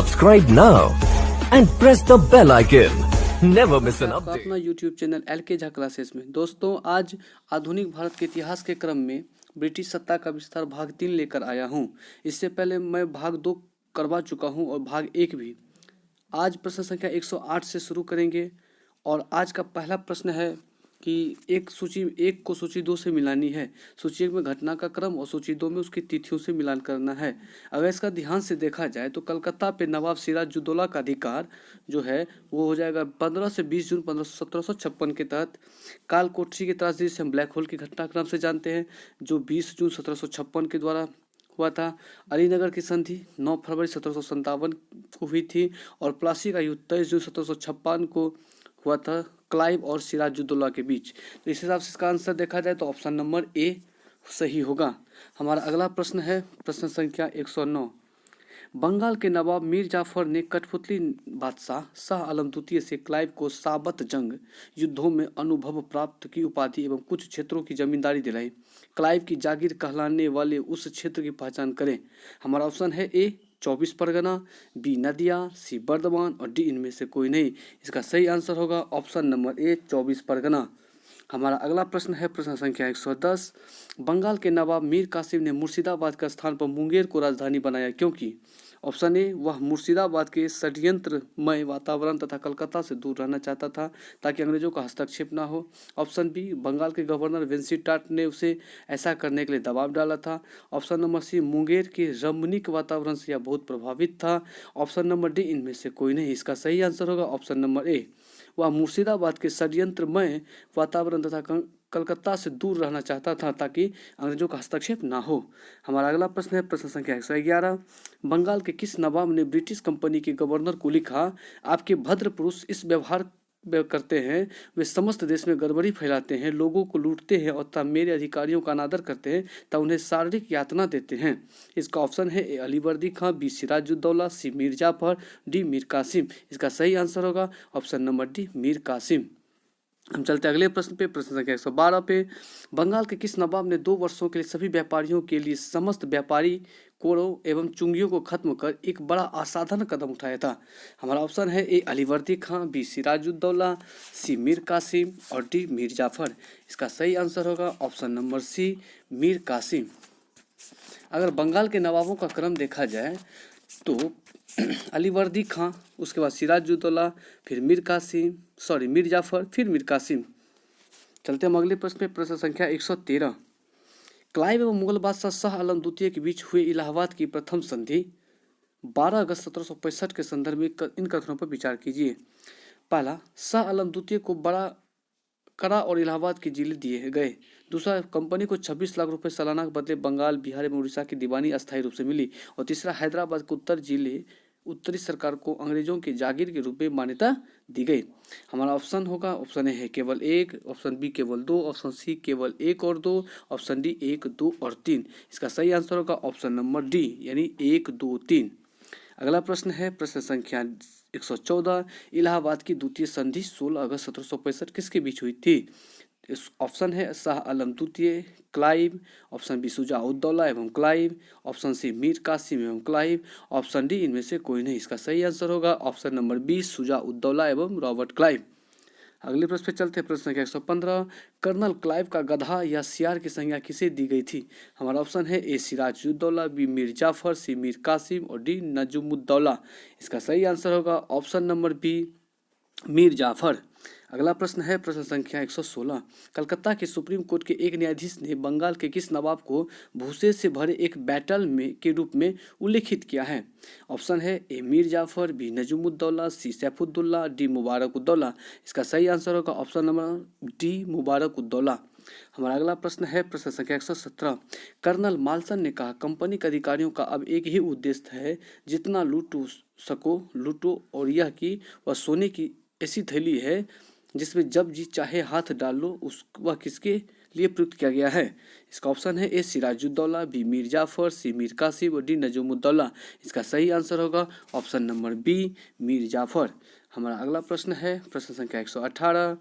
Subscribe now and press the bell icon. Never miss an आपका update. अपना YouTube channel LK Jha classes में। दोस्तों, आज आधुनिक भारत के इतिहास के क्रम में ब्रिटिश सत्ता का विस्तार भाग 3 लेकर आया हूं। इससे पहले मैं भाग 2 करवा चुका हूं और भाग 1 भी। आज प्रश्न संख्या 108 से शुरू करेंगे और आज का पहला प्रश्न है कि सूची 1 को सूची 2 से मिलानी है। सूची 1 में घटना का क्रम और सूची 2 में उसकी तिथियों से मिलान करना है। अगर इसका ध्यान से देखा जाए तो कलकत्ता पे नवाब सिराजुद्दौला का अधिकार जो है वो हो जाएगा 15 से 20 जून 1756 के तहत। कालकोठरी की त्रासदी से हम ब्लैक होल की घटनाक्रम से जानते हैं, जो 20 जून 1756 के द्वारा हुआ था। अलीनगर की संधि 9 फरवरी 1757 को हुई थी और प्लासी का युद्ध 23 जून 1756 को हुआ था क्लाइव और सिराजुद्दौला के बीच। तो इस हिसाब से इसका आंसर देखा जाए तो ऑप्शन नंबर ए सही होगा। हमारा अगला प्रश्न है प्रश्न संख्या 109। बंगाल के नवाब मीर जाफर ने कठपुतली बादशाह शाह आलम द्वितीय से क्लाइव को साबत जंग युद्धों में अनुभव प्राप्त की उपाधि एवं कुछ क्षेत्रों की जमींदारी दिलाई। क्लाइव की जागीर कहलाने वाले उस क्षेत्र की पहचान करें। हमारा ऑप्शन है ए 24 परगना, बी नदिया, सी बर्दवान और डी इनमें से कोई नहीं। इसका सही आंसर होगा ऑप्शन नंबर ए 24 परगना। हमारा अगला प्रश्न है प्रश्न संख्या 110। बंगाल के नवाब मीर कासिम ने मुर्शिदाबाद के स्थान पर मुंगेर को राजधानी बनाया क्योंकि? ऑप्शन ए वह मुर्शिदाबाद के षड्यंत्रमय वातावरण तथा कलकत्ता से दूर रहना चाहता था ताकि अंग्रेजों का हस्तक्षेप ना हो। ऑप्शन बी बंगाल के गवर्नर वेंसीटाट ने उसे ऐसा करने के लिए दबाव डाला था। ऑप्शन नंबर सी मुंगेर के रमणीक वातावरण से यह बहुत प्रभावित था। ऑप्शन नंबर डी इनमें से कोई नहीं। इसका सही आंसर होगा ऑप्शन नंबर ए, वह मुर्शिदाबाद के षड्यंत्रमय वातावरण तथा कलकत्ता से दूर रहना चाहता था ताकि अंग्रेजों का हस्तक्षेप ना हो। हमारा अगला प्रश्न है प्रश्न संख्या 111। बंगाल के किस नवाब ने ब्रिटिश कंपनी के गवर्नर को लिखा, आपके भद्र पुरुष इस व्यवहार करते हैं, वे समस्त देश में गड़बड़ी फैलाते हैं, लोगों को लूटते हैं और तब मेरे अधिकारियों का अनादर करते हैं, तब उन्हें शारीरिक यातना देते हैं। इसका ऑप्शन है A Alivardi Khan, B Sirajuddaula, C Mir Jafar, D Mir Qasim. इसका सही आंसर होगा option number D Mir Qasim. हम चलते अगले प्रश्न पे प्रश्न संख्या 112 पे। बंगाल के किस नवाब ने 2 वर्षों के लिए सभी व्यापारियों के लिए समस्त व्यापारी कोरों एवं चुंगियों को खत्म कर एक बड़ा असाधारण कदम उठाया था? हमारा ऑप्शन है A Alivardi Khan, B Sirajuddaula, C Mir Qasim और डी मीर जाफर। इसका सही आंसर होगा option number C Mir Qasim. अगर बंगाल के नवाबों का क्रम देखा जाए तो अलीवर्दी खां, उसके बाद सिराजुद्दौला, फिर मीर जाफर, फिर मीर कासिम। चलते हम अगले प्रश्न पे प्रश्न संख्या 113। क्लाइव एवं मुगल बादशाह शाह आलम द्वितीय के बीच हुए इलाहाबाद की प्रथम संधि 12 अगस्त 1765 के संदर्भ में इन कथनों पर विचार कीजिए। पहला, शाह आलम द्वितीय को बड़ा करा और इलाहाबाद के जिले दिए गए। दूसरा, कंपनी को 26 लाख रुपए सालाना के बदले बंगाल, बिहार एवं उड़ीसा की दीवानी अस्थायी रूप से मिली। और तीसरा, हैदराबाद के उत्तरी सरकार को अंग्रेजों के जागीर के रूप में मान्यता दी गई। हमारा ऑप्शन होगा ऑप्शन ए है केवल 1, ऑप्शन बी केवल 2, ऑप्शन सी केवल 1 और 2, ऑप्शन डी 1, 2 और 3। इसका सही आंसर होगा ऑप्शन नंबर डी यानी 1, 2, 3। अगला प्रश्न है प्रश्न संख्या 114। इलाहाबाद की द्वितीय संधि 16 अगस्त 1765 किसके बीच हुई थी? ऑप्शन है शाह आलम द्वितीय, क्लाइव, ऑप्शन बी शुजा-उद-दौला एवं Clive, option C Mir Qasim एवं क्लाइव, ऑप्शन डी इनमें से कोई नहीं। इसका सही आंसर होगा ऑप्शन नंबर बी शुजा-उद-दौला एवं रॉबर्ट क्लाइव। अगले प्रश्न पे चलते हैं प्रश्न संख्या 115। कर्नल क्लाइव का गधा या सियार की संज्ञा किसे दी गई थी? हमारा ऑप्शन है A Sirajuddaula, B Mir Jafar, C Mir Qasim और डी नजमुद्दौला। इसका सही आंसर होगा option number B Mir Jafar. अगला प्रश्न है प्रश्न संख्या 116। कलकत्ता के सुप्रीम कोर्ट के एक न्यायाधीश ने बंगाल के किस नवाब को भूसे से भरे एक बैटल में के रूप में उल्लेखित किया है? ऑप्शन है ए मीर जाफर, बी नजमुद्दौला, सी सैफुद्दौला, डी मुबारक-उद-दौला। इसका सही आंसर होगा ऑप्शन नंबर डी मुबारक-उद-दौला। हमारा अगला प्रश्न है प्रश्न संख्या 117। कर्नल माल्सन ने कहा, कंपनी के अधिकारियों का अब एक ही उद्देश्य है, जितना लूटो सको लूटो, और यह कि वह सोने की ऐसी थैली है जिसमें जब जी चाहे हाथ डाल लो। वह किसके लिए प्रयुक्त किया गया है? इसका ऑप्शन है A Sirajuddaula, B Mir Jafar, C Mir Qasim और डी नजमुद्दौला। इसका सही आंसर होगा option number B Mir Jafar. हमारा अगला प्रश्न है प्रश्न संख्या 118।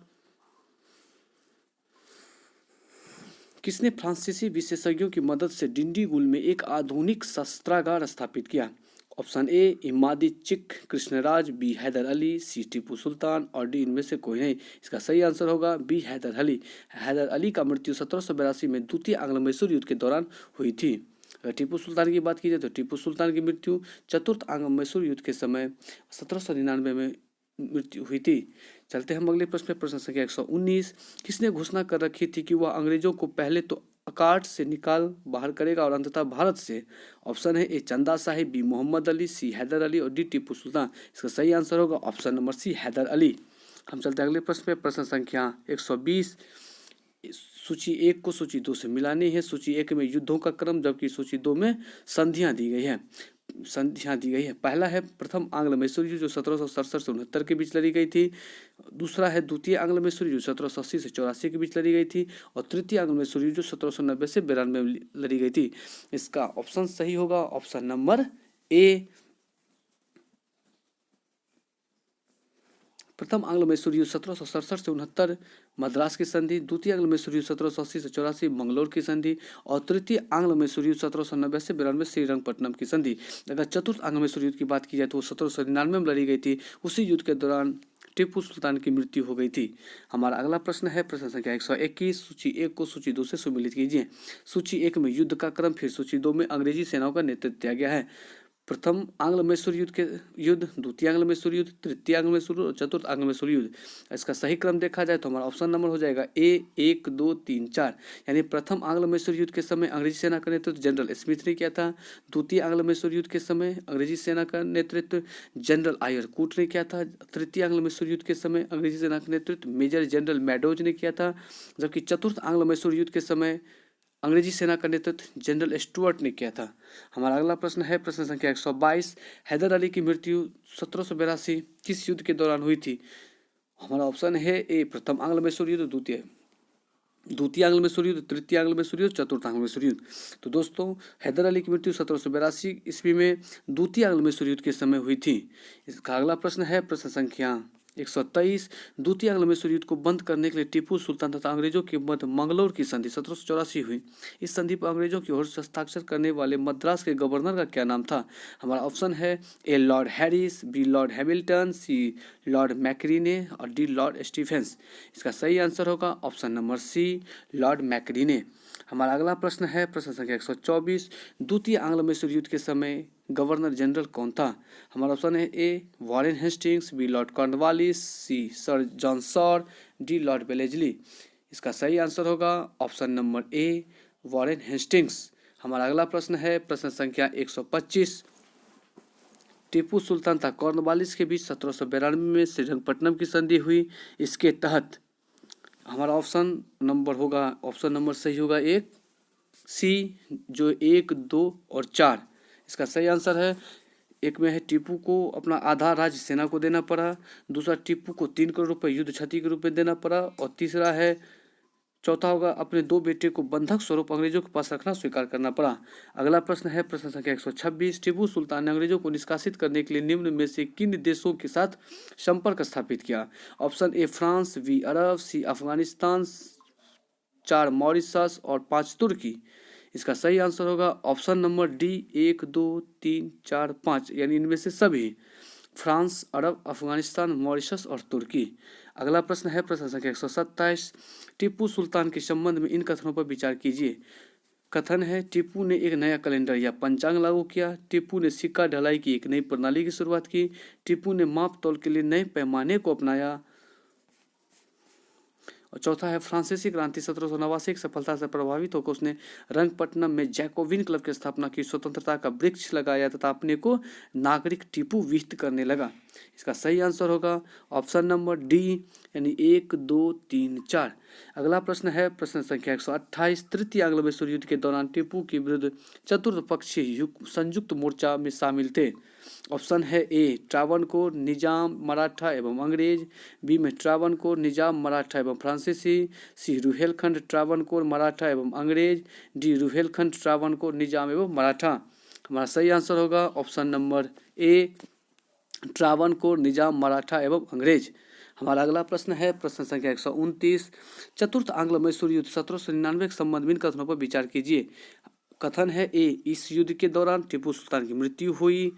किसने फ्रांसीसी विशेषज्ञों की मदद से डिंडीगुल में एक आधुनिक शस्त्रागार स्थापित किया? ऑप्शन ए इमादी चिक कृष्णराज, बी हैदर अली, सी टीपू सुल्तान और डी इनमें से कोई नहीं। इसका सही आंसर होगा बी हैदर अली। हैदर अली का मृत्यु 1782 में द्वितीय आंग्ल मैसूर युद्ध के दौरान हुई थी। अगर टीपू सुल्तान की बात की जाए तो टीपू सुल्तान की मृत्यु चतुर्थ आंग्ल मैसूर युद्ध के समय 1799 में मृत्यु हुई थी। चलते हम अगले प्रश्न पे, प्रश्न संख्या 119। किसने घोषणा कर रखी थी कि वह अंग्रेजों को पहले तो अकाट से निकाल बाहर करेगा और अंततः भारत से? ऑप्शन है A Chanda Sahib, B Mohammad Ali, C Haidar Ali और डी टीपू सुल्तान। इसका सही आंसर होगा option number C Haidar Ali. हम चलते हैं अगले प्रश्न पे, प्रश्न संख्या 120। सूची 1 को सूची 2 से मिलानी है। सूची 1 में युद्धों का क्रम, जबकि सूची 2 में संधियां दी गई है। पहला है प्रथम आंग्ल मैसूर युद्ध जो 1767 से 69 के बीच लड़ी गई थी। दूसरा है द्वितीय आंग्ल मैसूर युद्ध 1780 से 84 के बीच लड़ी गई थी। और तृतीय आंग्ल मैसूर युद्ध जो 1790 से 92 में लड़ी गई थी। इसका ऑप्शन सही होगा ऑप्शन नंबर ए। प्रथम आंग्ल मैसूर युद्ध 1767 से 69 मद्रास की संधि, द्वितीय आंग्ल मैसूर युद्ध 1780 से 84 मंगलोर की संधि और तृतीय आंग्ल मैसूर युद्ध 1790 से 92 श्रीरंगपट्टनम की संधि। अगर चतुर्थ आंग्ल मैसूर युद्ध की बात की जाए तो 1799 में लड़ी गई थी। उसी युद्ध के दौरान टीपू सुल्तान की मृत्यु हो गई थी। हमारा अगला प्रश्न है प्रश्न संख्या 121। सूची 1 को सूची 2 से सुमिलित कीजिए। सूची 1 में युद्ध का क्रम, फिर सूची 2 में अंग्रेजी सेनाओं का नेतृत्व दिया गया है। प्रथम आंग्ल मैसूर युद्ध, द्वितीय आंग्ल मैसूर युद्ध, तृतीय आंग्ल मैसूर युद्ध और चतुर्थ आंग्ल मैसूर युद्ध। इसका सही क्रम देखा जाए तो हमारा ऑप्शन नंबर हो जाएगा ए 1 2 3 4। यानी प्रथम आंग्ल मैसूर युद्ध के समय अंग्रेजी सेना का नेतृत्व जनरल स्मिथ ने किया था। द्वितीय आंग्ल मैसूर युद्ध के समय अंग्रेजी सेना का नेतृत्व जनरल आयर कूट ने किया था। तृतीय आंग्ल मैसूर युद्ध के समय अंग्रेजी सेना का नेतृत्व मेजर जनरल मैडोज ने किया था। जबकि चतुर्थ आंग्ल मैसूर युद्ध के समय अंग्रेजी सेना का नेतृत्व जनरल स्टुअर्ट ने किया था। हमारा अगला प्रश्न है प्रश्न संख्या 122। हैदर अली की मृत्यु 1782 किस युद्ध के दौरान हुई थी? हमारा ऑप्शन है ए प्रथम आंग्ल मैसूर युद्ध, द्वितीय आंग्ल मैसूर युद्ध, तृतीय आंग्ल मैसूर युद्ध, चतुर्थ आंग्ल मैसूर युद्ध। तो दोस्तों हैदर अली की मृत्यु 1782 ईस्वी में द्वितीय आंग्ल मैसूर युद्ध के समय हुई थी। इसका अगला प्रश्न है प्रश्न संख्या 123। द्वितीय आंग्ल मैसूर युद्ध को बंद करने के लिए टीपू सुल्तान तथा अंग्रेजों के मध्य मंगलोर की संधि 1784 हुई। इस संधि पर अंग्रेजों की ओर से हस्ताक्षर करने वाले मद्रास के गवर्नर का क्या नाम था? हमारा ऑप्शन है A lord Harris, B lord Hamilton, C lord Macartney और डी लॉर्ड स्टीफेंस। इसका सही आंसर होगा option number C lord Macartney. हमारा अगला प्रश्न है प्रश्न संख्या 124। द्वितीय आंग्ल मैसूर युद्ध के समय गवर्नर जनरल कौन था? हमारा ऑप्शन है A Warren Hastings, B lord Cornwallis, C sir John Shore, D lord Wellesley. इसका सही आंसर होगा option number A Warren Hastings. हमारा अगला प्रश्न है प्रश्न संख्या 125। टीपू सुल्तान तथा कॉर्नवालिस के बीच 1792 में श्रीरंगपट्टनम की संधि हुई। इसके तहत हमारा ऑप्शन नंबर सही होगा एक सी, जो 1 2 और 4। इसका सही आंसर है। एक में है टीपू को अपना आधा राज्य सेना को देना पड़ा, दूसरा टीपू को 3 करोड़ रुपए युद्ध क्षति के रूप में देना पड़ा और तीसरा है चौथा होगा अपने 2 बेटे को बंधक स्वरूप अंग्रेजों के पास रखना स्वीकार करना पड़ा। अगला प्रश्न है प्रश्न संख्या 126। टीपू सुल्तान ने अंग्रेजों को निष्कासित करने के लिए निम्न में से किन देशों के साथ संपर्क स्थापित किया? ऑप्शन ए फ्रांस, बी अरब, सी अफगानिस्तान, 4 मॉरिशस और 5 तुर्की। इसका सही आंसर होगा ऑप्शन नंबर डी 1 2 3 4 5। यानी इनमें से सभी फ्रांस, अरब, अफगानिस्तान, मॉरिशस और तुर्की। अगला प्रश्न है प्रश्न संख्या 127। टीपू सुल्तान के संबंध में इन कथनों पर विचार कीजिए। कथन है टीपू ने एक नया कैलेंडर या पंचांग लागू किया, टीपू ने सिक्का ढलाई की एक नई प्रणाली की शुरुआत की, टीपू ने माप तौल के लिए नए पैमाने को अपनाया और चौथा है फ्रांसीसी क्रांति 1789 की सफलता से प्रभावित होकर उसने रंगपट्टनम में जैकोबिन क्लब की स्थापना की, स्वतंत्रता का वृक्ष लगाया तथा अपने को नागरिक टीपू विहित करने लगा। इसका सही आंसर होगा ऑप्शन नंबर डी यानी 1 2 3 4। अगला प्रश्न है प्रश्न संख्या 128। तृतीय आंग्ल मैसूर युद्ध के दौरान टीपू के विरुद्ध चतुर्थ पक्षीय संयुक्त मोर्चा में शामिल थे। ऑप्शन है ए ट्रावनकोर, निजाम, मराठा एवं अंग्रेज, बी में ट्रावनकोर, निजाम, मराठा एवं फ्रांसीसी, सी रुहेलखंड, ट्रावनकोर, मराठा एवं अंग्रेज, डी रुहेलखंड, ट्रावनकोर, निजाम एवं मराठा। हमारा सही आंसर होगा ऑप्शन नंबर ए ट्रावनकोर, निजाम, मराठा एवं अंग्रेज। हमारा अगला प्रश्न है प्रश्न संख्या 129। चतुर्थ आंग्ल मैसूर युद्ध 1799 के संबंध में इन कथनों पर विचार कीजिए। कथन है ए इस युद्ध के दौरान टीपू सुल्तान की मृत्यु हुई,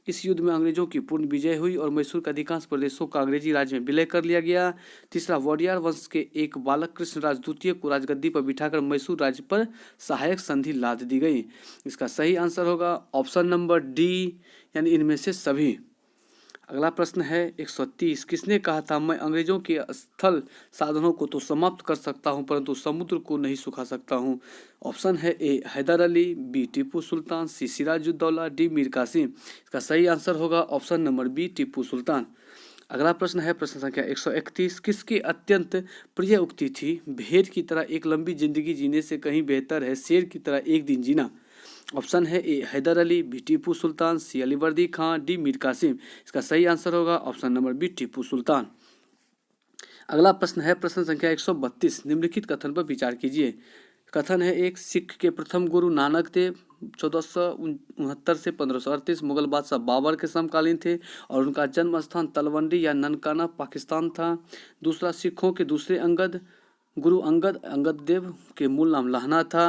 इस युद्ध में अंग्रेजों की पूर्ण विजय हुई और मैसूर के अधिकांश प्रदेशों का अंग्रेजी राज्य में विलय कर लिया गया। तीसरा, वोडियार वंश के एक बालक कृष्णराज द्वितीय को राजगद्दी पर बिठाकर मैसूर राज्य पर सहायक संधि लाद दी गई। इसका सही आंसर होगा ऑप्शन नंबर डी, यानी इनमें से सभी। अगला प्रश्न है 130। किसने कहा था, मैं अंग्रेजों के स्थल साधनों को तो समाप्त कर सकता हूं परंतु समुद्र को नहीं सुखा सकता हूं? ऑप्शन है ए हैदर अली, बी टीपू सुल्तान, सी सिराजुद्दौला, डी मीर कासिम। इसका सही आंसर होगा option number B, Tipu Sultan. अगला प्रश्न है प्रश्न संख्या 131। किसकी अत्यंत प्रिय उक्ति थी, भेड़ की तरह एक लंबी जिंदगी जीने से कहीं बेहतर है शेर की तरह एक दिन जीना? ऑप्शन है ए हैदर अली, बी टीपू सुल्तान, सी अलीवर्दी खां, डी मीर कासिम। इसका सही आंसर होगा option number B, Tipu Sultan. अगला प्रश्न है प्रश्न संख्या 132। निम्नलिखित कथन पर विचार कीजिए। कथन है एक, सिख के प्रथम गुरु नानक देव 1469 से 1538 मुगल बादशाह बाबर के समकालीन थे और उनका जन्म स्थान तलवंडी या ननकाना पाकिस्तान था। दूसरा, सिखों के दूसरे गुरु अंगद देव के मूल नाम लहना था।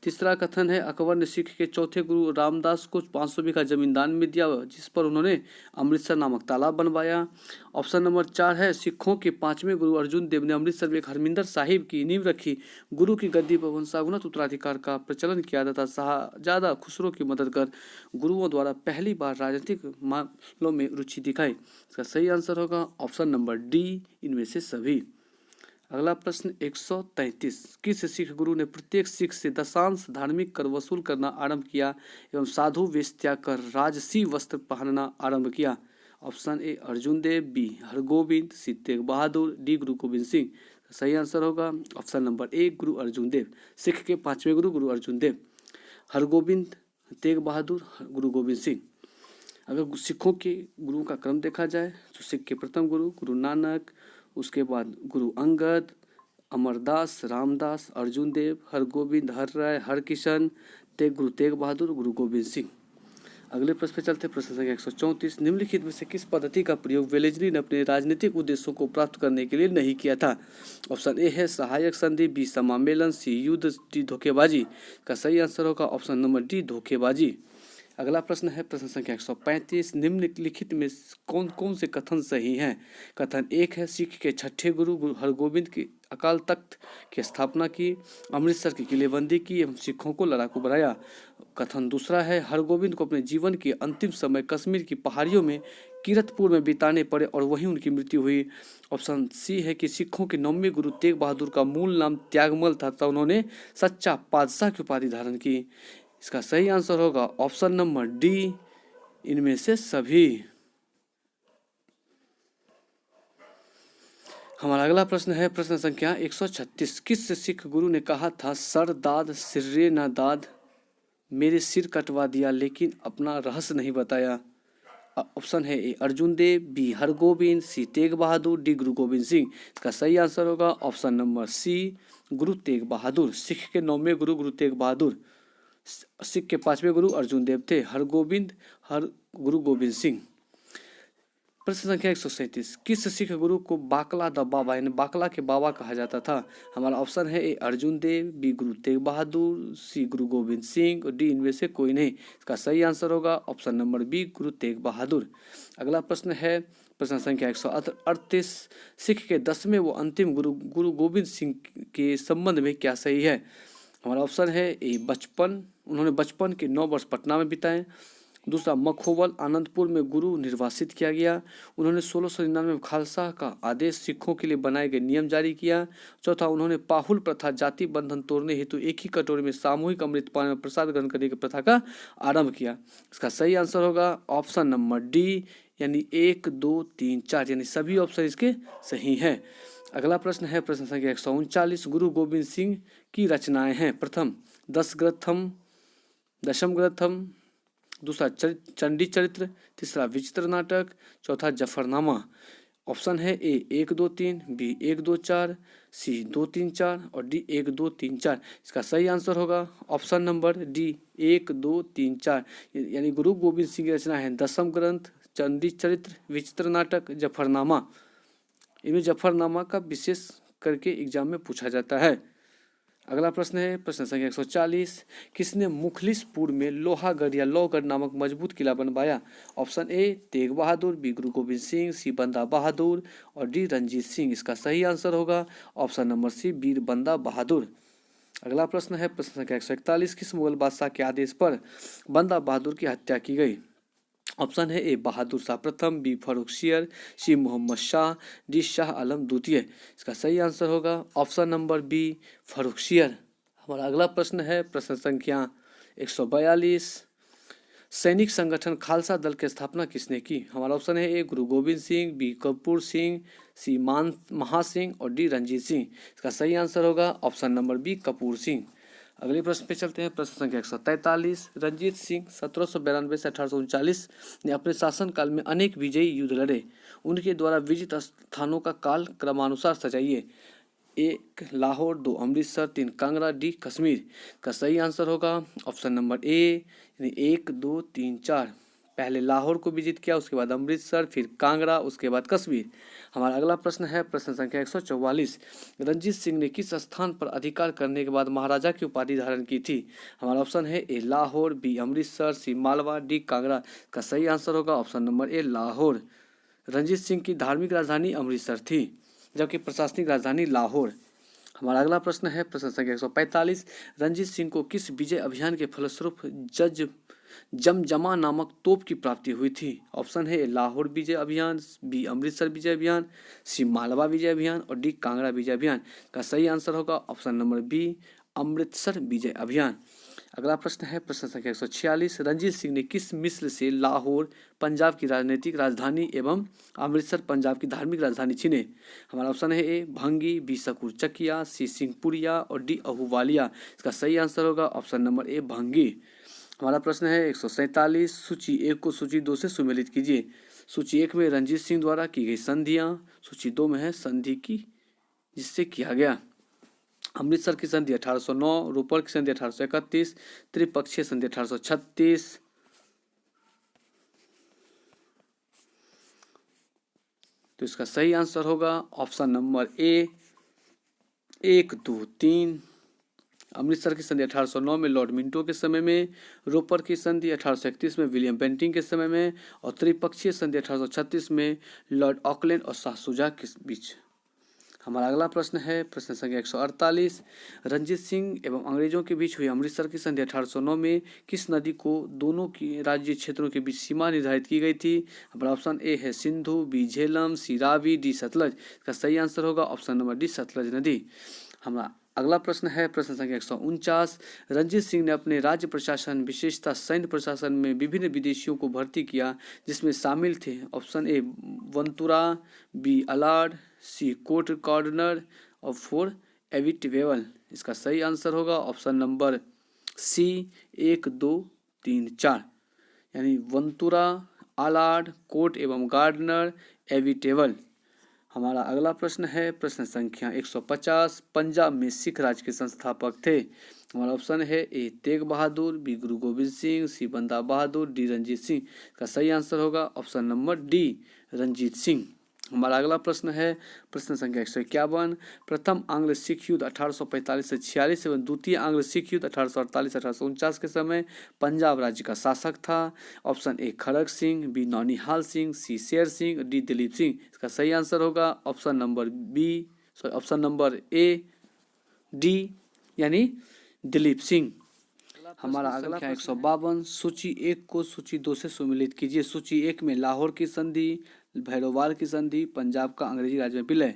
तीसरा कथन है अकबर ने सिख के चौथे गुरु रामदास को 500 बीघा जमीन दान में दिया जिस पर उन्होंने अमृतसर नामक तालाब बनवाया। ऑप्शन नंबर 4 है सिखों के 5वें गुरु अर्जुन देव ने अमृतसर में एक हरमिंदर साहिब की नींव रखी, गुरु की गद्दी पर वंशानुगत उत्तराधिकार का प्रचलन किया तथा शाहजादा खुसरो की मदद कर गुरुओं द्वारा पहली बार राजनीतिक मामलों में रुचि दिखाई। इसका सही आंसर होगा ऑप्शन नंबर डी, इनमें से सभी। अगला प्रश्न 133। किस सिख गुरु ने प्रत्येक सिख से दशांश धार्मिक कर वसूल करना आरंभ किया एवं साधु वेश त्याग कर राजसी वस्त्र पहनना आरंभ किया? Option A Arjun Dev, B Hargobind, C Tegh Bahadur, D Guru Gobind Singh. सही आंसर होगा ऑप्शन नंबर ए, गुरु अर्जुन देव। सिख के 5वें गुरु अर्जुन देव, हरगोविंद, तेग बहादुर, गुरु गोविंद सिंह। अगर सिखों के गुरुओं का क्रम देखा जाए तो सिख के प्रथम गुरु नानक, उसके बाद गुरु अंगद, अमरदास, रामदास, अर्जुन देव, हरगोविंद, हरराय, हरकिशन, गुरु तेग बहादुर, गुरु गोविंद सिंह। अगले प्रश्न पे चलते हैं। प्रश्न संख्या 134। निम्नलिखित में से किस पद्धति का प्रयोग वेलेजली ने अपने राजनीतिक उद्देश्यों को प्राप्त करने के लिए नहीं किया था? ऑप्शन ए है सहायक संधि, बी समामेलन, सी युद्ध, डी धोखेबाजी। का सही आंसर होगा ऑप्शन नंबर डी, धोखेबाजी। अगला प्रश्न है प्रश्न संख्या 135। निम्नलिखित में कौन कौन से कथन सही हैं? कथन 1 है सिख के छठे गुरु हरगोविंद की अकाल तख्त की स्थापना की, अमृतसर की किलेबंदी की एवं सिखों को लड़ाकू बनाया। कथन दूसरा है हरगोविंद को अपने जीवन के अंतिम समय कश्मीर की पहाड़ियों में किरतपुर में बिताने पड़े और वहीं उनकी मृत्यु हुई। ऑप्शन सी है कि सिखों के 9वें गुरु तेग बहादुर का मूल नाम त्यागमल था तथा उन्होंने सच्चा पातशाह की उपाधि धारण की। इसका सही आंसर होगा ऑप्शन नंबर डी, इनमें से सभी। हमारा अगला प्रश्न है प्रश्न संख्या 136। किस सिख गुरु ने कहा था सर दाद सिर्रे न दाद, मेरे सिर कटवा दिया लेकिन अपना रहस्य नहीं बताया? ऑप्शन है ए Arjun Dev, B Hargobind, C Tegh Bahadur, D Guru Gobind Singh. इसका सही आंसर होगा ऑप्शन नंबर सी, गुरु तेग बहादुर। सिख के 9वें गुरु तेग बहादुर, सिख के 5वें गुरु अर्जुन देव थे, हरगोविंद, गुरु गोविंद सिंह। प्रश्न संख्या 137। किस सिख गुरु को बाकला द बाबा यानी बाकला के बाबा कहा जाता था? हमारा ऑप्शन है ए अर्जुन देव, बी गुरु तेग बहादुर, सी गुरु गोविंद सिंह और डी इनमें से कोई नहीं। इसका सही आंसर होगा option number B, Guru Tegh Bahadur. अगला प्रश्न है प्रश्न संख्या 138। सिख के 10वें व अंतिम गुरु गोविंद सिंह के संबंध में क्या सही है? हमारा ऑप्शन है ए उन्होंने बचपन के 9 वर्ष पटना में बिताए। दूसरा, मखोबल आनंदपुर में गुरु निर्वासित किया गया। उन्होंने 1699 में खालसा का आदेश सिखों के लिए बनाए गए नियम जारी किया। चौथा, उन्होंने पाहुल प्रथा जाति बंधन तोड़ने हेतु एक ही कटोरे में सामूहिक अमृत पान में प्रसाद ग्रहण करने की प्रथा का आरंभ किया। इसका सही आंसर होगा ऑप्शन नंबर डी, यानी 1, 2, 3, 4 यानी सभी ऑप्शन इसके सही हैं। अगला प्रश्न है प्रश्न संख्या 139। गुरु गोविंद सिंह की रचनाएं हैं। प्रथम दशम ग्रंथम, दूसरा चंडी चरित्र, तीसरा विचित्र नाटक, चौथा जफरनामा। ऑप्शन है ए 1, 2, 3, बी 1, 2, 4, सी 2, 3, 4 और डी 1, 2, 3, 4। इसका सही आंसर होगा ऑप्शन नंबर डी 1, 2, 3, 4 यानी गुरु गोविंद सिंह की रचना है दशम ग्रंथ, चंडी चरित्र, विचित्र नाटक, जफरनामा। इनमें जफरनामा का विशेष करके एग्जाम में पूछा जाता है। अगला प्रश्न है प्रश्न संख्या 140। किसने मुखलिसपुर में लोहागढ़ या लौगढ़ नामक मजबूत किला बनवाया? Option A Tegh Bahadur, B Guru Gobind Singh, सी बंदा बहादुर और डी रंजीत सिंह। इसका सही आंसर होगा ऑप्शन नंबर सी वीर बंदा बहादुर। अगला प्रश्न है प्रश्न संख्या 141। किस मुगल बादशाह के आदेश पर बंदा बहादुर की हत्या की गई? ऑप्शन है ए बहादुर शाह प्रथम, बी फर्रुखसियर, सी मोहम्मद शाह, डी शाह आलम द्वितीय। इसका सही आंसर होगा ऑप्शन नंबर बी फर्रुखसियर। हमारा अगला प्रश्न है प्रश्न संख्या 142। सैनिक संगठन खालसा दल की स्थापना किसने की? हमारा ऑप्शन है A Guru Gobind Singh, B Kapur Singh, C Mahasingh और डी रंजीत सिंह। इसका सही आंसर होगा option number B Kapur Singh. अगले प्रश्न पे चलते हैं प्रश्न संख्या 143। रंजीत सिंह 1792 से 1839 ने अपने शासनकाल में अनेक विजयी युद्ध लड़े। उनके द्वारा विजित स्थानों का काल क्रमानुसार सजाइए। 1 लाहौर, 2 अमृतसर, 3 कांगड़ा, डी कश्मीर। का सही आंसर होगा ऑप्शन नंबर ए यानी 1 2 3 4। पहले लाहौर को विजिट किया, उसके बाद अमृतसर, फिर कांगड़ा, उसके बाद कश्मीर। हमारा अगला प्रश्न है प्रश्न संख्या 144। रंजीत सिंह ने किस स्थान पर अधिकार करने के बाद महाराजा की उपाधि धारण की थी? हमारा ऑप्शन है A Lahore, B Amritsar, C Malwa, D Kangra. का सही आंसर होगा option number A Lahore. Ranjit Singh की धार्मिक राजधानी अमृतसर थी जबकि प्रशासनिक राजधानी लाहौर। हमारा अगला प्रश्न है प्रश्न संख्या 145। रंजीत सिंह को किस विजय अभियान के फलस्वरूप जमजमा नामक तोप की प्राप्ति हुई थी? ऑप्शन है लाहौर विजय अभियान, बी अमृतसर विजय अभियान, सी मालवा विजय अभियान और डी कांगड़ा विजय अभियान। का सही आंसर होगा ऑप्शन नंबर बी अमृतसर विजय अभियान। अगला प्रश्न है प्रश्न संख्या 146। रंजीत सिंह ने किस मिस्र से लाहौर पंजाब की राजनीतिक राजधानी एवं अमृतसर पंजाब की धार्मिक राजधानी छीने? हमारा ऑप्शन है ए भंगी, बी सकूर चकिया, सी सिंहपुरिया और डी अहूवालिया। इसका सही आंसर होगा ऑप्शन नंबर ए भंगी। हमारा प्रश्न है 147। सूची 1 को सूची 2 से सुमेलित कीजिए। सूची 1 में रंजीत सिंह द्वारा की गई संधियां, सूची 2 में है संधि की जिससे किया गया। अमृतसर की संधि 1809, रोपड़ की संधि 1831, त्रिपक्षीय संधि 1836। तो इसका सही आंसर होगा ऑप्शन नंबर ए 1 2 3। अमृतसर की संधि 1809 में लॉर्ड मिंटो के समय में, रोपड़ की संधि 1831 में विलियम बेंटिंग के समय में और त्रिपक्षीय संधि 1836 में लॉर्ड ऑकलैंड और शाह शुजा के बीच। हमारा अगला प्रश्न है प्रश्न संख्या 148। रंजीत सिंह एवं अंग्रेजों के बीच हुई अमृतसर की संधि 1809 में किस नदी को दोनों की राज्य क्षेत्रों के बीच सीमा निर्धारित की गई थी? हमारा ऑप्शन ए है सिंधु, बी झेलम, सी रावी, डी सतलज। इसका सही आंसर होगा ऑप्शन नंबर डी सतलज नदी। हमारा अगला प्रश्न है प्रश्न संख्या 149। रंजीत सिंह ने अपने राज्य प्रशासन विशेषता सैन्य प्रशासन में विभिन्न विदेशियों को भर्ती किया जिसमें शामिल थे option A Ventura, B Allard, C Court Gardner और 4 एविटवेवल। इसका सही आंसर होगा ऑप्शन नंबर सी 1 2 3 4 यानी वंतुरा, अलार्ड, कोर्ट एवं गार्डनर, एविटेबल। हमारा अगला प्रश्न है प्रश्न संख्या 150। पंजाब में सिख राज के संस्थापक थे? हमारा ऑप्शन है ए तेग बहादुर, बी गुरु गोविंद सिंह, सी बंदा बहादुर, डी रंजीत सिंह। का सही आंसर होगा option number D Ranjit Singh. हमारा अगला प्रश्न है प्रश्न संख्या 151। प्रथम आंग्ल सिख युद्ध 1845 से 46 एवं द्वितीय आंग्ल सिख युद्ध 1848-1849 के समय पंजाब राज्य का शासक था। Option A Kharak Singh, B Naunihal Singh, C Sher Singh, D Dilip Singh. इसका सही आंसर होगा ऑप्शन नंबर ए डी यानी दिलीप सिंह। हमारा अगला 152। सूची 1 को सूची 2 से सुमेलित कीजिए। सूची 1 में लाहौर की संधि, भैरोवाल की संधि, पंजाब का अंग्रेजी राज में विलय।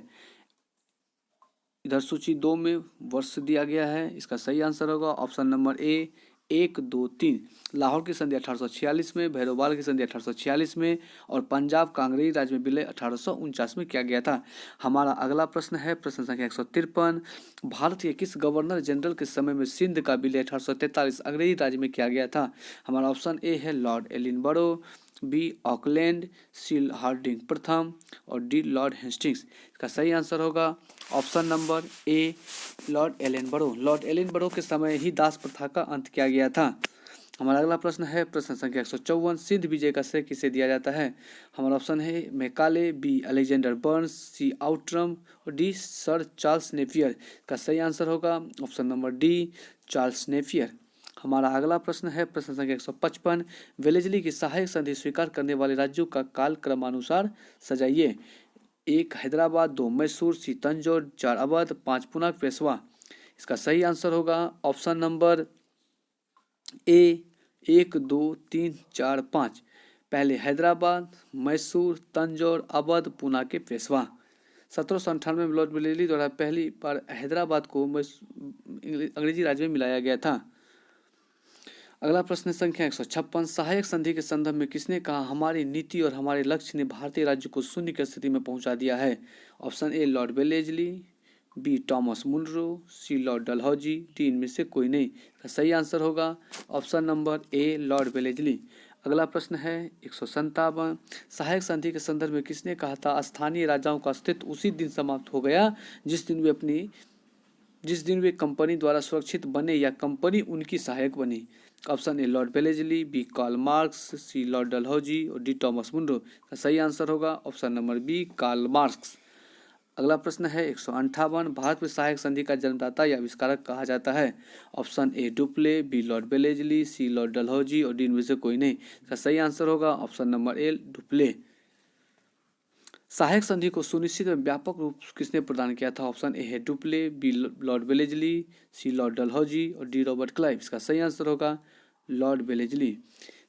इधर सूची 2 में वर्ष दिया गया है। इसका सही आंसर होगा ऑप्शन नंबर ए 1 2 3। लाहौर की संधि 1846 में, भैरोवाल की संधि 1846 में और पंजाब का अंग्रेजी राज में विलय 1849 में किया गया था। हमारा अगला प्रश्न है प्रश्न संख्या 153। भारत के किस गवर्नर जनरल के समय में सिंध का विलय 1843 अंग्रेजी राज में किया गया था? हमारा ऑप्शन ए है lord Ellenborough, B Auckland, C Hardinge प्रथम और डी लॉर्ड हेस्टिंग्स। इसका सही आंसर होगा option number A lord Ellenborough. Lord Ellenborough के समय ही दास प्रथा का अंत किया गया था। हमारा अगला प्रश्न है प्रश्न संख्या 154, सिंध विजय का श्रेय किसे दिया जाता है? हमारा ऑप्शन है मैकाले, बी अलेक्जेंडर बर्न्स, सी आउट्रम और डी सर चार्ल्स नेपियर। का सही आंसर होगा option number D, Charles Napier. हमारा अगला प्रश्न है प्रश्न संख्या 155, वेलेजली की सहायक संधि स्वीकार करने वाले राज्यों का काल क्रमानुसार सजाइए। 1 हैदराबाद, 2 मैसूर, सी तंजौर, 4 अवध, 5 पुणे पेशवा। इसका सही आंसर होगा ऑप्शन नंबर ए 1, 2, 3, 4, 5। पहले हैदराबाद, मैसूर, तंजौर, अवध, पुणे के पेशवा। 1798 में लॉर्ड वेलेस्ली द्वारा पहली बार हैदराबाद को अंग्रेजी राज्य में मिलाया गया था। अगला प्रश्न संख्या 156, सहायक संधि के संदर्भ में किसने कहा हमारी नीति और हमारे लक्ष्य ने भारतीय राज्य को शून्य की स्थिति में पहुंचा दिया है? Option A Lord Wellesley, B Thomas Munro, C Lord Dalhousie, D इनमें से कोई नहीं। सही आंसर होगा option number A Lord Wellesley. अगला प्रश्न है 157, सहायक संधि के संदर्भ में किसने कहा था स्थानीय राजाओं का अस्तित्व उसी दिन समाप्त हो गया जिस दिन वे कंपनी द्वारा सुरक्षित बने या कंपनी उनकी सहायक बनी? Option A Lord Wellesley, B Karl Marx, C Lord Dalhousie और डी टॉमस मुनरो। का सही आंसर होगा option number B Karl Marx. अगला प्रश्न है 158, भारत में सहायक संधि का जन्मदाता या आविष्कारक कहा जाता है? Option A Dupleix, B Lord Wellesley, C Lord Dalhousie और डी इनमें से कोई नहीं। इसका सही आंसर होगा ऑप्शन नंबर ए डुप्ले। सहायक संधि को सुनिश्चित और व्यापक रूप किसने प्रदान किया था? ऑप्शन ए है Dupleix, B Lord Wellesley, C Lord Dalhousie और डी रॉबर्ट क्लाइव। इसका सही आंसर होगा लॉर्ड वेलेस्ली।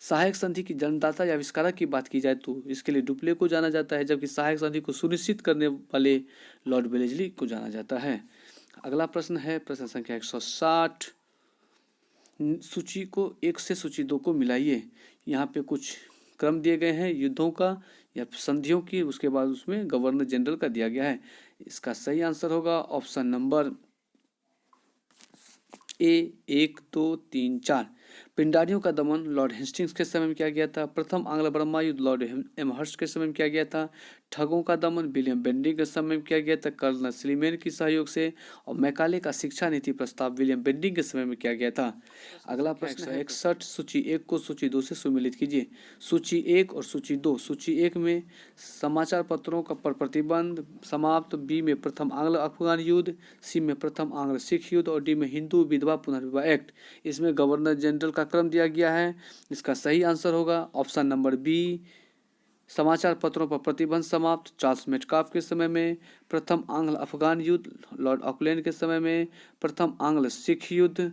सहायक संधि की जन्मदाता या आविष्कारक की बात की जाए तो इसके लिए डुप्ले को जाना जाता है, जबकि सहायक संधि को सुनिश्चित करने वाले लॉर्ड वेलेस्ली को जाना जाता है। अगला प्रश्न है प्रश्न संख्या 160, सूची को 1 से सूची 2 को मिलाइए। यहाँ पे कुछ क्रम दिए गए हैं युद्धों का या संधियों की, उसके बाद उसमें गवर्नर जनरल का दिया गया है। इसका सही आंसर होगा ऑप्शन नंबर ए 1, 2, 3, 4। पिंडारियों का दमन लॉर्ड हेस्टिंग्स के समय में किया गया था। प्रथम आंग्ल बर्मा युद्ध लॉर्ड एमहर्स्ट के समय में किया गया था। ठगों का दमन विलियम बेंटिंग के समय में किया गया था कर्नल स्लीमेन के सहयोग से। और मैकाले का शिक्षा नीति प्रस्ताव विलियम बेंटिंग के समय में किया गया था। अगला प्रश्न 161, सूची 1 को सूची 2 से सुमेलित कीजिए। सूची 1 और सूची 2। सूची 1 में समाचार पत्रों का पर प्रतिबंध समाप्त, बी में प्रथम आंग्ल अफगान युद्ध, सी में प्रथम आंग्ल सिख युद्ध और डी में हिंदू विधवा पुनर्विवाह एक्ट। इसमें गवर्नर जनरल का क्रम दिया गया है। इसका सही आंसर होगा ऑप्शन नंबर बी, समाचार पत्रों पर प्रतिबंध समाप्त चार्ल्स मेटकाफ के समय में, प्रथम आंग्ल अफगान युद्ध लॉर्ड ऑकलैंड के समय में, प्रथम आंग्ल सिख युद्ध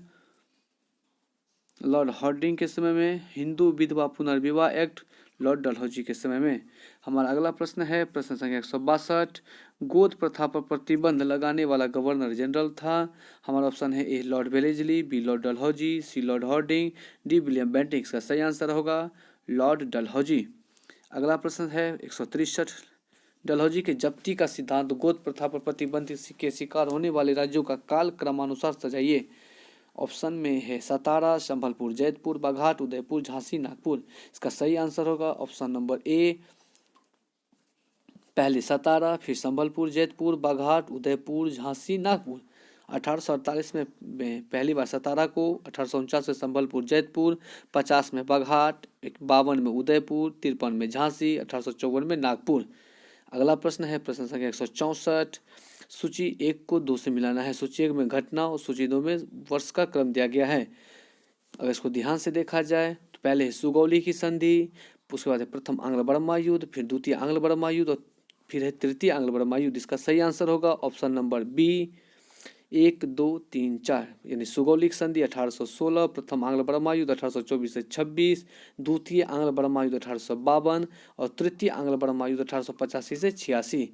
लॉर्ड हार्डिंग के समय में, हिंदू विधवा पुनर्विवाह एक्ट लॉर्ड डलहौजी के समय में। हमारा अगला प्रश्न है प्रश्न संख्या 162, गोद प्रथा पर प्रतिबंध लगाने वाला गवर्नर जनरल था? हमारा ऑप्शन है A Lord Wellesley, B lord Dalhousie, C lord Hardinge, D William Bentinck. का सही आंसर होगा लॉर्ड डलहौजी। अगला प्रश्न है 163, डलहौजी के जब्ती का सिद्धांत गोद प्रथा पर प्रतिबंध के शिकार होने वाले राज्यों का काल क्रमानुसार सजाइए। ऑप्शन में है सतारा, संबलपुर, जैतपुर, बाघाट, उदयपुर, झांसी, नागपुर। इसका सही आंसर होगा ऑप्शन नंबर ए, पहले सतारा, फिर संबलपुर, जैतपुर, बाघाट, उदयपुर, झांसी, नागपुर। 1848 में पहली बार सतारा को, 1849 में संबलपुर, जैतपुर, 50 में बाघाट, 52 में उदयपुर, 53 में झांसी, 1854 में नागपुर। अगला प्रश्न है प्रश्न संख्या 164, सूची 1 को 2 से मिलाना है। सूची 1 में घटना और सूची 2 में वर्ष का क्रम दिया गया है। अगर इसको ध्यान से देखा जाए तो पहले है सुगौली की संधि, उसके बाद है प्रथम आंग्ल बर्मा युद्ध, फिर द्वितीय आंग्ल बर्मा युद्ध और फिर है तृतीय आंग्ल बर्मा युद्ध। इसका सही आंसर होगा ऑप्शन नंबर बी, 1, 2, 3, 4। यानी सुगौली की संधि 1816, प्रथम आंग्ल बर्मा युद्ध 1824 से 26, द्वितीय आंग्ल बर्मा युद्ध 1852 और तृतीय आंग्ल बर्मा युद्ध 1885 से 86।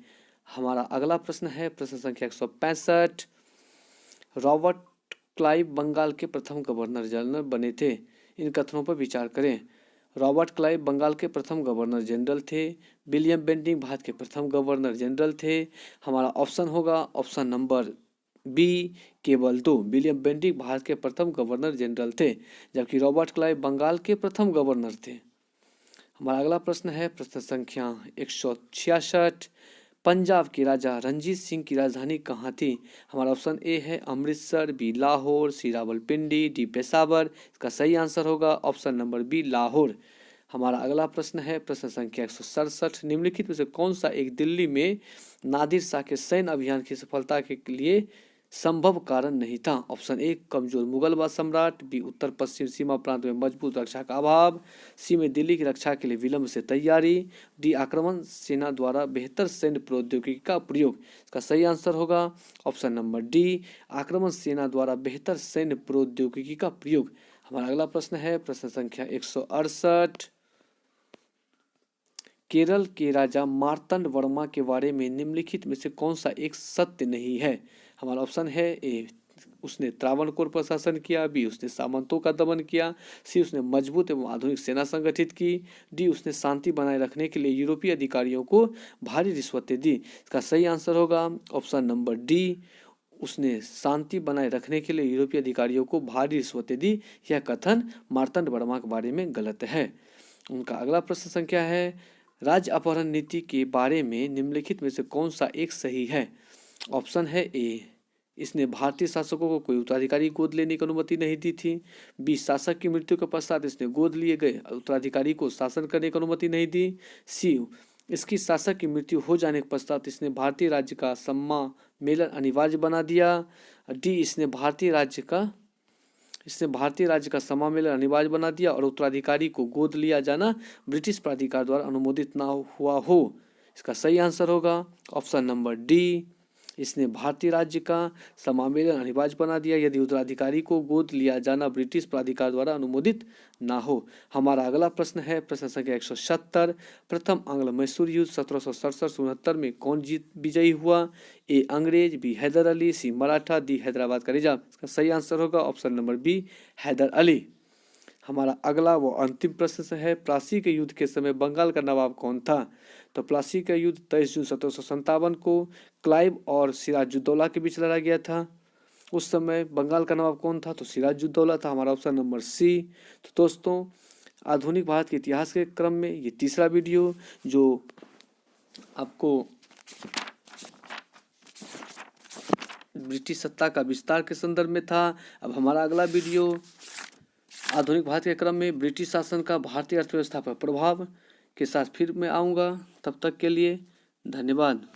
हमारा अगला प्रश्न है प्रश्न संख्या 165, रॉबर्ट क्लाइव बंगाल के प्रथम गवर्नर जनरल बने थे। इन कथनों पर विचार करें। रॉबर्ट क्लाइव बंगाल के प्रथम गवर्नर जनरल थे। विलियम बेंटिंग भारत के प्रथम गवर्नर जनरल थे। हमारा ऑप्शन होगा ऑप्शन नंबर बी, केवल 2। विलियम बेंटिंग भारत के प्रथम गवर्नर जनरल थे, जबकि रॉबर्ट क्लाइव बंगाल के प्रथम गवर्नर थे। हमारा अगला प्रश्न है प्रश्न संख्या 166, पंजाब के राजा रंजीत सिंह की राजधानी कहाँ थी? हमारा ऑप्शन ए है अमृतसर, बी लाहौर, सी रावलपिंडी, डी पेशावर। इसका सही आंसर होगा ऑप्शन नंबर बी लाहौर। हमारा अगला प्रश्न है प्रश्न संख्या 167। निम्नलिखित में से कौन सा एक दिल्ली में नादिर शाह के सैन्य अभियान की सफलता के लिए संभव कारण नहीं था? ऑप्शन ए कमजोर मुगल सम्राट, बी उत्तर पश्चिम सीमा प्रांत में मजबूत रक्षा का अभाव, सी में दिल्ली की रक्षा के लिए विलंब से तैयारी, डी आक्रमण सेना द्वारा बेहतर सैन्य प्रौद्योगिकी का प्रयोग। इसका सही आंसर होगा ऑप्शन नंबर डी आक्रमण सेना द्वारा बेहतर सैन्य प्रौद्योगिकी का प्रयोग। हमारा अगला प्रश्न है प्रश्न संख्या 168। केरल के राजा मार्तंड वर्मा के बारे में निम्नलिखित में से कौन सा एक सत्य नहीं है? हमारा ऑप्शन है ए उसने त्रावणकोर पर शासन किया, बी उसने सामंतों का दमन किया, सी उसने मजबूत एवं आधुनिक सेना संगठित की, डी उसने शांति बनाए रखने के लिए यूरोपीय अधिकारियों को भारी रिश्वतें दी। इसका सही आंसर होगा ऑप्शन नंबर डी उसने शांति बनाए रखने के लिए यूरोपीय अधिकारियों को भारी रिश्वतें दी। यह कथन मार्तंड वर्मा के बारे में गलत है। उनका अगला प्रश्न संख्या है राज्य अपहरण नीति के बारे में निम्नलिखित में से कौन सा एक सही है? ऑप्शन है ए इसने भारतीय शासकों को कोई उत्तराधिकारी गोद लेने की अनुमति नहीं दी थी, बी शासक की मृत्यु के पश्चात इसने गोद लिए गए उत्तराधिकारी को शासन करने की अनुमति नहीं दी, सी इसकी शासक की मृत्यु हो जाने के पश्चात इसने भारतीय राज्य का सम्मेलन अनिवार्य बना दिया, डी इसने भारतीय राज्य का सम्मेलन अनिवार्य बना दिया और उत्तराधिकारी को गोद लिया जाना ब्रिटिश प्राधिकार द्वारा अनुमोदित ना हुआ हो। इसका सही आंसर होगा ऑप्शन नंबर डी इसने भारतीय राज्य का सम्मेलन अनिवार्य बना दिया यदि उत्तराधिकारी को गोद लिया जाना ब्रिटिश प्राधिकार द्वारा अनुमोदित ना हो। हमारा अगला प्रश्न है प्रश्न संख्या 170। प्रथम आंग्ल मैसूर युद्ध 1767-69 में कौन विजयी हुआ? ए अंग्रेज, B Haidar Ali, C Maratha, D Hyderabad का निजाम। इसका सही आंसर होगा option number B Haidar Ali. हमारा अगला वो अंतिम प्रश्न है प्लासी के युद्ध के समय बंगाल का नवाब कौन था? तो प्लासी का युद्ध 23 जून 1757 को क्लाइव और सिराजुद्दौला के बीच लड़ा गया था। उस समय बंगाल का नवाब कौन था? तो सिराजुद्दौला था। हमारा ऑप्शन नंबर सी। तो दोस्तों आधुनिक भारत के इतिहास के क्रम में ये तीसरा वीडियो जो आपको ब्रिटिश सत्ता का विस्तार के संदर्भ में था। अब हमारा अगला वीडियो आधुनिक भारत के क्रम में ब्रिटिश शासन का भारतीय अर्थव्यवस्था पर प्रभाव के साथ फिर मैं आऊँगा। तब तक के लिए धन्यवाद।